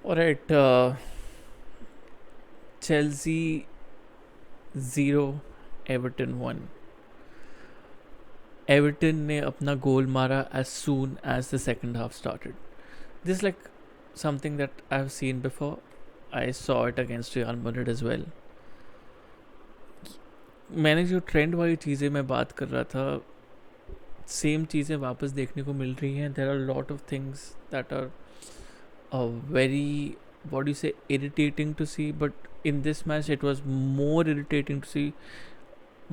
Alright, Chelsea 0, Everton 1. Everton ने अपना गोल मारा as soon as the second half started. This is like something that I've seen before. I saw it against Real Madrid as well. मैंने जो trend वाली चीज़ें मैं बात कर रहा था, सेम चीज़ें वापस देखने को मिल रही हैं. There are lot of things that are very, what do you say, irritating to see, but in this match it was more irritating to see.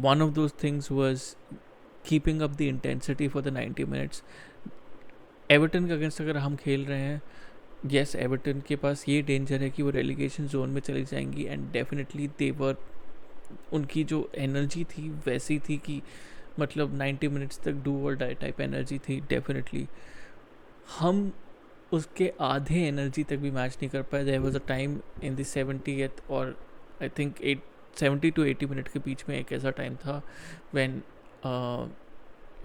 One of those things was keeping up the intensity for the 90 minutes. Everton के against अगर हम खेल रहे हैं, yes Everton के पास ये danger है कि वो रेलीगेशन जोन में चली जाएंगी, एंड डेफिनेटली देवर, उनकी जो एनर्जी थी वैसी थी कि मतलब 90 मिनट्स तक डू और डाई टाइप एनर्जी थी. डेफिनेटली हम उसके आधे एनर्जी तक भी मैच नहीं कर पाए. There was a time in the 70th और आई थिंक 70 to 80 मिनट के बीच में एक ऐसा टाइम था when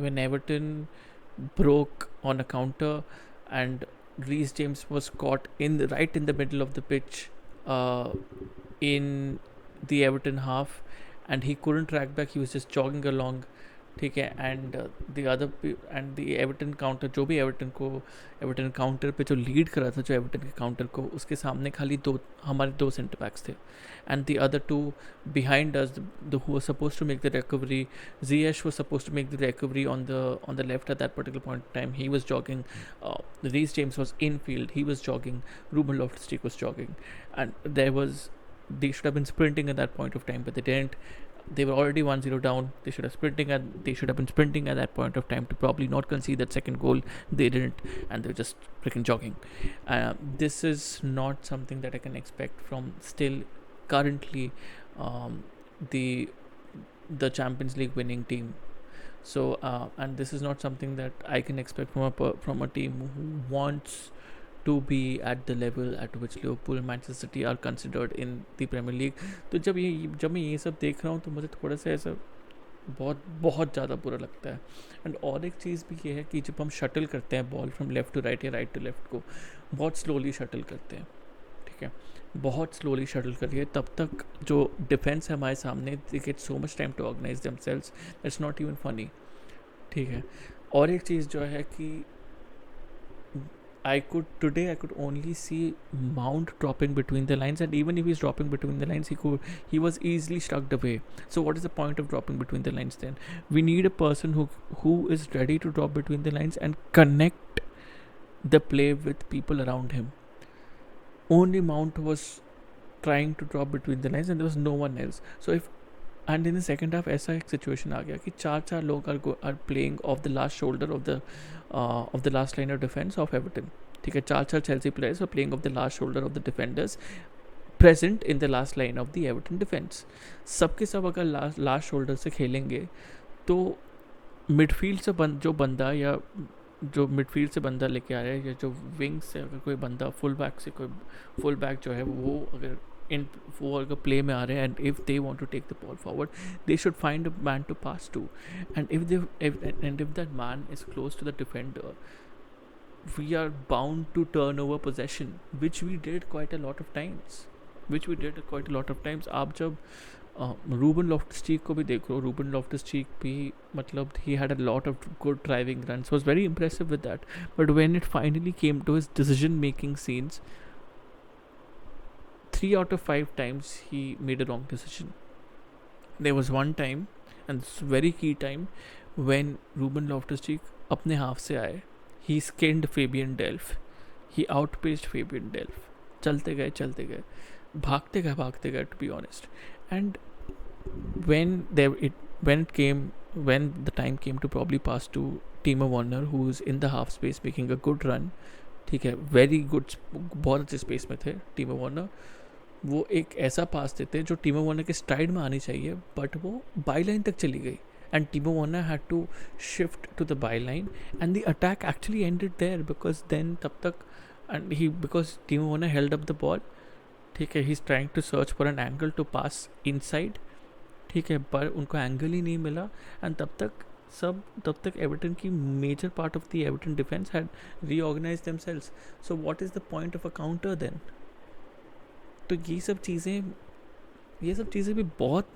when Everton broke on a counter and Reece James was caught right in the middle of the pitch in the Everton half, and he couldn't track back. He was just jogging along. ठीक है. And the Everton counter, जो भी Everton counter पे जो lead कर रहा था, जो एवर्टन के काउंटर को, उसके सामने खाली हमारे दो सेंटर बैक्स थे, and the other two behind us who were supposed to make the recovery. जियश was supposed to make the recovery on the left at that particular point in time. He was jogging. Reece James was infield. He was jogging. Ruben Loftus-Cheek was jogging, and they should have been sprinting at that point of time, but they didn't. They were already 1-0 down. They should have been sprinting at that point of time to probably not concede that second goal. They didn't, and they were just freaking jogging. This is not something that I can expect from still currently the Champions League winning team. So and this is not something that I can expect from a team who wants to be at the level at which Liverpool and Manchester City are considered in the Premier League. तो जब मैं ये सब देख रहा हूँ तो मुझे थोड़ा सा ऐसा बहुत बहुत ज़्यादा बुरा लगता है. एंड और एक चीज़ भी ये है कि जब हम शटल करते हैं ball from left to right या राइट टू लेफ़्ट को, बहुत स्लोली शटल करते हैं. ठीक है, बहुत स्लोली शटल करिए, तब तक जो डिफेंस है हमारे सामने, they get so much time to organise themselves. That's not even funny. ठीक है. और एक चीज़ जो है कि I could only see Mount dropping between the lines, and even if he's dropping between the lines, he was easily struck away. So what is the point of dropping between the lines then? We need a person who is ready to drop between the lines and connect the play with people around him. Only Mount was trying to drop between the lines, and there was no one else. So and in the second half ऐसा एक situation आ गया कि चार लोग are playing off the last shoulder of the last line of defense of Everton. ठीक है, चार Chelsea players are playing off the last shoulder of the defenders present in the last line of the Everton defense. सबके सब अगर last shoulder से खेलेंगे तो midfield से जो बंदा या जो मिडफील्ड से बंदा लेके आ रहा है, या जो विंग से अगर कोई बंदा फुल बैक जो है वो अगर वो अगर प्ले में आ रहे हैं, and if they want to take the ball forward, they should find a man to pass to. And if that man is close to the defender, we are bound to turn over possession, which we did quite a lot of times. आप जब Ruben लॉफ्टस-चीक को भी देखो, Ruben लॉफ्टस-चीक भी मतलब he had a lot of good driving runs, was very impressive with that, but when it finally came to his decision making scenes, 3 out of 5 times he made a wrong decision. There was one time, and this is very key time, when Ruben Loftus-Cheek अपने half से आए, he skinned Fabian Delph. He outpaced Fabian Delph. चलते गए, भागते गए, to be honest. And when the time came to probably pass to Timo Werner, who's in the half space making a good run, ठीक है, very good, बहुत अच्छे space में थे टीमो वर्नर, वो एक ऐसा पास देते जो टीमो वर्नर के स्ट्राइड में आनी चाहिए, बट वो बाई लाइन तक चली गई, and Timo Werner had to shift to the byline, and the attack actually ended there because then तब तक because Timo Werner held up the ball, ठीक है, he's trying to search for an angle to pass inside, ठीक है, पर उनको angle ही नहीं मिला, एंड तब तक सब तब तक एवर्टन की major part of the Everton defence had reorganise themselves. So what is the point of a counter then? तो ये सब चीज़ें भी बहुत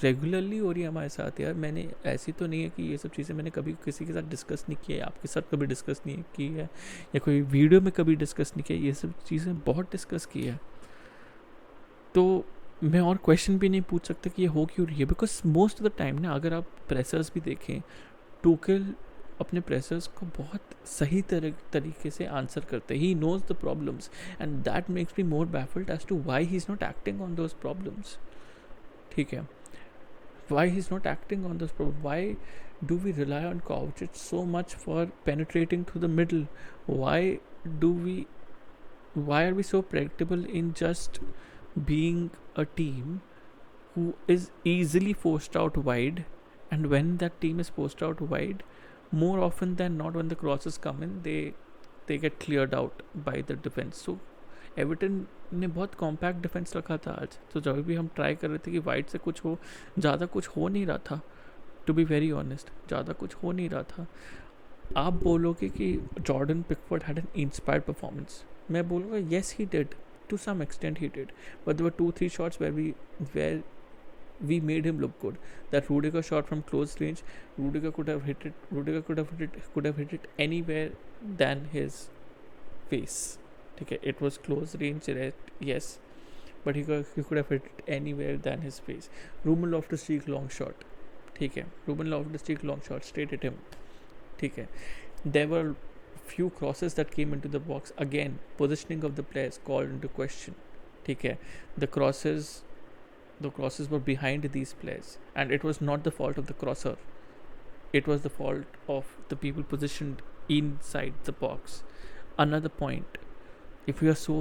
रेगुलरली हो रही है हमारे साथ यार. मैंने ऐसी तो नहीं है कि ये सब चीज़ें मैंने कभी किसी के साथ डिस्कस नहीं किया है, आपके साथ कभी डिस्कस नहीं की है, या कोई वीडियो में कभी डिस्कस नहीं किया. ये सब चीज़ें बहुत डिस्कस की है. तो मैं और क्वेश्चन भी नहीं पूछ सकता कि ये हो क्यों रही है, because most of the time ना, अगर आप प्रेसर्स भी देखें, टूकल अपने प्रेसर्स को बहुत सही तरीके से आंसर करते हैं. He knows the problems and that makes me more baffled as to why he is not acting on those problems. ठीक है, why he's not acting on this problem? Why do we rely on Kovacic so much for penetrating through the middle? Why do we why are we so predictable in just being a team who is easily forced out wide? And when that team is forced out wide, more often than not, when the crosses come in, they get cleared out by the defense. So Everton ने बहुत compact defence रखा था आज. तो जब भी हम try कर रहे थे कि वाइड से कुछ हो, ज़्यादा कुछ हो नहीं रहा था. टू बी वेरी ऑनेस्ट, ज़्यादा कुछ हो नहीं रहा था. आप बोलोगे कि Jordan Pickford had an inspired performance. मैं बोलूँगा yes he did, to some extent he did, but there were 2-3 shots where we made him look good. That Rudiger shot from close range, Rudiger could have hit it anywhere than his face. ठीक है, it was close range, yes, but he could have hit it anywhere than his face. Ruben Loftus-Cheek long shot, ठीक है, Ruben Loftus-Cheek long shot straight at him. ठीक है, there were few crosses that came into the box. Again, positioning of the players called into question. ठीक है, the crosses were behind these players, and it was not the fault of the crosser. It was the fault of the people positioned inside the box. Another point, if you are so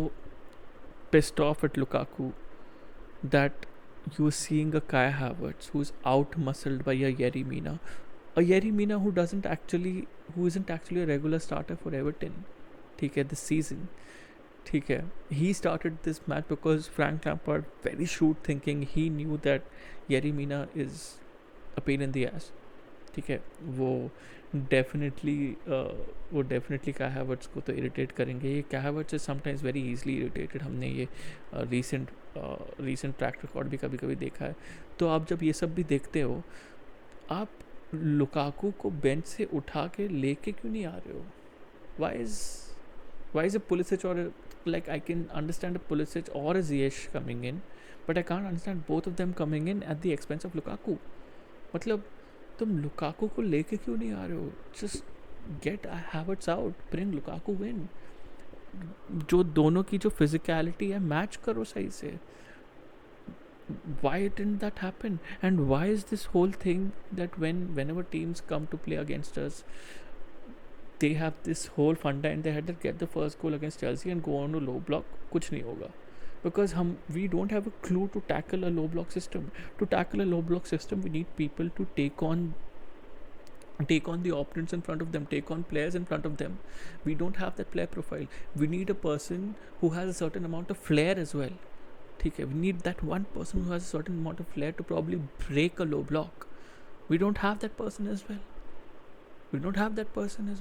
pissed off at Lukaku that you're seeing a Kai Havertz who's out muscled by a Yerry Mina, who isn't actually a regular starter for Everton, ठीक है, this season. ठीक है, he started this match because Frank Lampard, very shrewd thinking, he knew that Yerry Mina is a pain in the ass. ठीक है, वो definitely काय Havertz को तो इरिटेट करेंगे. ये काय Havertz is sometimes very easily irritated. हमने ये रीसेंट ट्रैक रिकॉर्ड भी कभी कभी देखा है. तो आप जब ये सब भी देखते हो, आप लुकाकू को बेंच से उठा के लेके क्यों नहीं आ रहे हो? वाई इज अ पुलिसिच और like I can understand a Pulisic or a Ziyech coming in, but I can't understand both of them coming in at the expense of Lukaku. मतलब तुम लुकाकू को लेके क्यों नहीं आ रहे हो? Just get Havertz out, bring Lukaku in. जो दोनों की जो फिजिकलिटी है मैच करो सही से. Why didn't that happen? And why is this whole thing that whenever teams come to play against us, they have this whole funda in their head that get the first goal against Chelsea and go on to low block? कुछ नहीं होगा. Because we don't have a clue to tackle a low block system. To tackle a low block system, we need people to take on the opponents in front of them, take on players in front of them. We don't have that player profile. We need a person who has a certain amount of flair as well. ठीक है, we need that one person who has a certain amount of flair to probably break a low block. We don't have that person as well. We don't have that personnel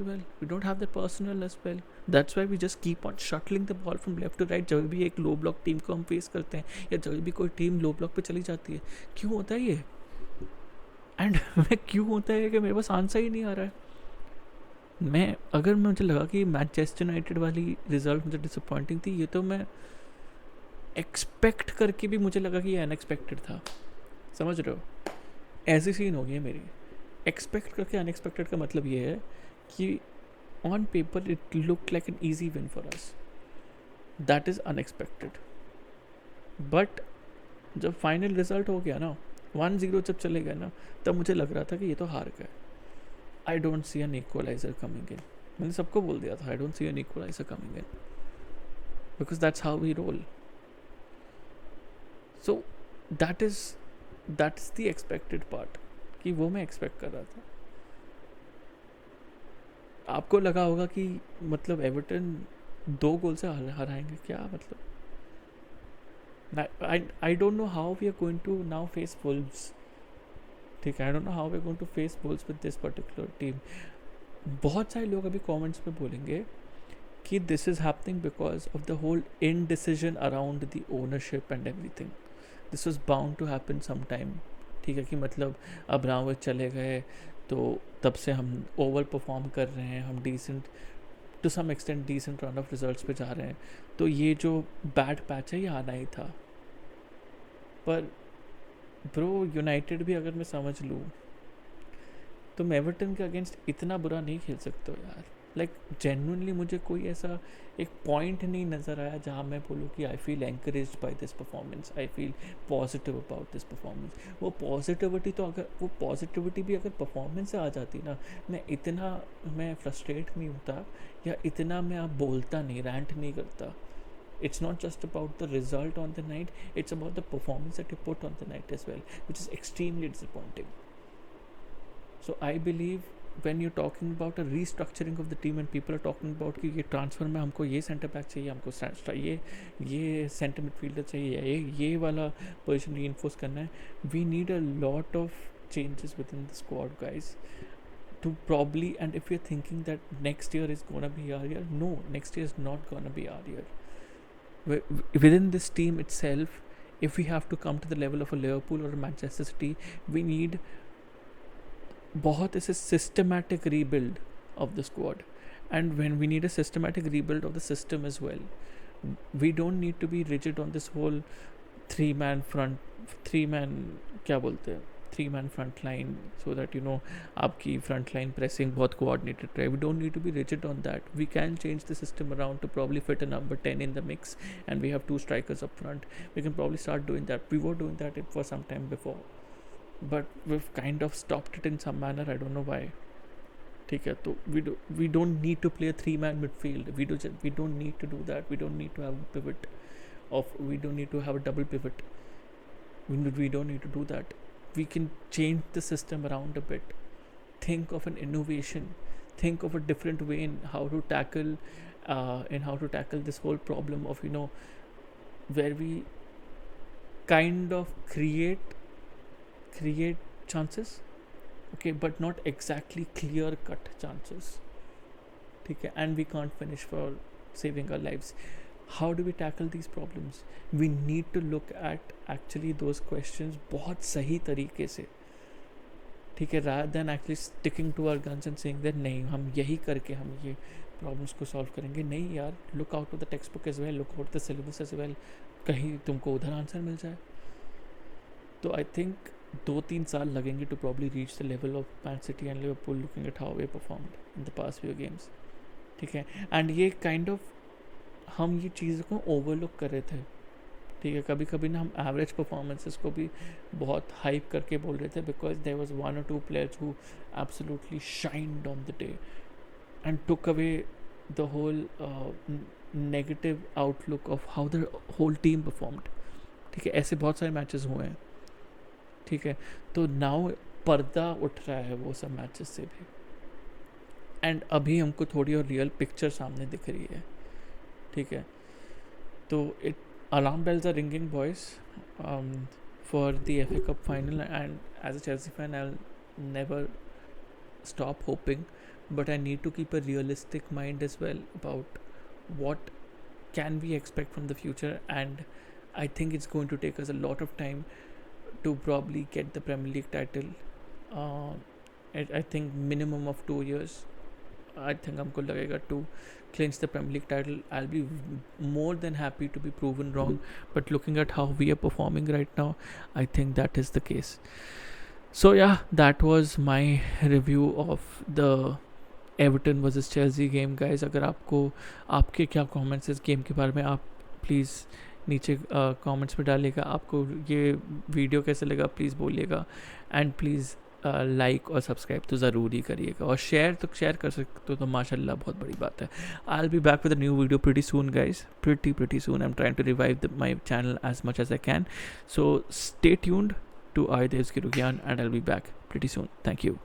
as well. That's why we just keep on shuttling the ball from left to right. जब भी एक लो block team को हम face करते हैं, या जब भी कोई टीम लो ब्लॉक पे चली जाती है, क्यों होता है ये? एंड मैं क्यों होता है कि मेरे पास आंसर ही नहीं आ रहा है. अगर मुझे लगा कि मैनचेस्टर यूनाइटेड वाली रिजल्ट मुझे डिसअपॉइंटिंग थी, ये तो मैं एक्सपेक्ट करके भी मुझे लगा कि ये अनएक्सपेक्टेड था. समझ रहे हो? ऐसी सीन हो गई है मेरी. एक्सपेक्ट करके अनएक्सपेक्टेड का मतलब ये है कि on paper it look like an easy win for us. That is unexpected. But जब फाइनल रिजल्ट हो गया ना, 1-0 जब चले गए ना, तब मुझे लग रहा था कि ये तो हार गए. I don't see an equaliser coming in. मैंने सबको बोल दिया था I don't see an equaliser coming in, because that's how we roll. So that is the expected part, कि वो मैं एक्सपेक्ट कर रहा था. आपको लगा होगा कि मतलब एवर्टन 2 गोल से हराएंगे क्या? मतलब I don't know how we are going to now face Wolves. ठीक है, I don't know how we going to face Wolves with this particular team. बहुत सारे लोग अभी कमेंट्स में बोलेंगे कि this is happening because of the whole indecision around the ownership and everything. This was bound to happen some time. ठीक है, कि मतलब अब्रामोविच चले गए तो तब से हम ओवर परफॉर्म कर रहे हैं, हम decent to some extent decent run of results पे जा रहे हैं. तो ये जो बैड पैच है ये आना ही था. पर ब्रो यूनाइटेड भी अगर मैं समझ लूँ तो मैं एवर्टन के अगेंस्ट इतना बुरा नहीं खेल सकते हो यार. लाइक जेन्युइनली मुझे कोई ऐसा एक पॉइंट नहीं नज़र आया जहाँ मैं बोलूँ कि I feel encouraged by this performance, I feel positive about this performance. वो पॉजिटिविटी भी अगर परफॉर्मेंस से आ जाती ना, मैं फ्रस्ट्रेट नहीं होता या इतना मैं आप बोलता नहीं, रैंट नहीं करता. It's not just about the result on the night, it's about the performance that you put on the night as well, which is extremely disappointing. So I believe when you're talking about a restructuring of the team and people are talking about कि ये transfer में हमको ये centre back चाहिए, हमको ये centre midfielder चाहिए, ये वाला पोजीशन रीइंफोर्स करना है, we need a lot of changes within the squad, guys, to probably. And if you're thinking that next year is gonna be our year, no, next year is not gonna be our year. Within this team itself, if we have to come to the level of a Liverpool or a Manchester City, we need बहुत ऐसे systematic rebuild of the squad. And when we need a systematic rebuild of the system as well, we don't need to be rigid on this whole three man क्या बोलते हैं, 3-man front line, so that आपकी front line pressing बहुत coordinated रहे. We don't need to be rigid on that. We can change the system around to probably fit a number 10 in the mix, and we have 2 strikers up front. We can probably start doing that. We were doing that for some time before, but we've kind of stopped it in some manner. I don't know why. ठीक है, तो we don't need to play a 3-man midfield. We don't need to do that. We don't need to have a pivot we don't need to have a double pivot. We don't need to do that. We can change the system around a bit. Think of an innovation. Think of a different way in how to tackle this whole problem of where we kind of create chances, okay, but not exactly clear cut chances. Okay, and we can't finish for saving our lives. How do we tackle these problems? We need to look at actually those questions बहुत सही तरीके से. ठीक है, rather than actually sticking to our guns and saying that नहीं हम यही करके हम ये प्रॉब्लम्स को सॉल्व करेंगे. नहीं यार, look out to the text book as well, look out the syllabus as well. कहीं तुमको उधर आंसर मिल जाए. तो आई थिंक 2-3 साल लगेंगे to probably reach the level of Man City and Liverpool, looking at how they performed in the past few games. ठीक है, and ये काइंड ऑफ हम ये चीज़ को ओवरलुक कर रहे थे. ठीक है, कभी कभी ना हम एवरेज परफॉर्मेंसेस को भी बहुत हाइप करके बोल रहे थे, because there was 1 or 2 players who absolutely shined on the day and took away the whole negative outlook of how the whole team performed. ठीक है, ऐसे बहुत सारे मैचेस हुए हैं. ठीक है, तो नाउ पर्दा उठ रहा है वो सब मैचेस से भी, एंड अभी हमको थोड़ी और रियल पिक्चर सामने दिख रही है. ठीक है, तो alarm bells are ringing, boys, for the FA Cup final, and as a Chelsea fan I'll never stop hoping, but I need to keep a realistic mind as well about what can we expect from the future. And I think it's going to take us a lot of time to probably get the Premier League title. I think minimum of 2 years. I think हमको लगेगा to clinch the Premier League title. I'll be more than happy to be proven wrong, but looking at how we are performing right now, I think that is the case. So yeah, that was my review of the Everton versus Chelsea game, guys. अगर आपको आपके क्या comments इस game के बारे में, आप please नीचे comments में डालिएगा. आपको ये वीडियो कैसे लगा प्लीज़ बोलिएगा, एंड प्लीज़ लाइक और सब्सक्राइब तो ज़रूर ही करिएगा, और शेयर कर सकते हो तो माशाल्लाह बहुत बड़ी बात है. I'll be back with a new video pretty soon, guys. Pretty soon. I'm trying to revive my channel as much as I can. So stay tuned to Aydev Kirugyan, and I'll be back pretty soon. Thank you.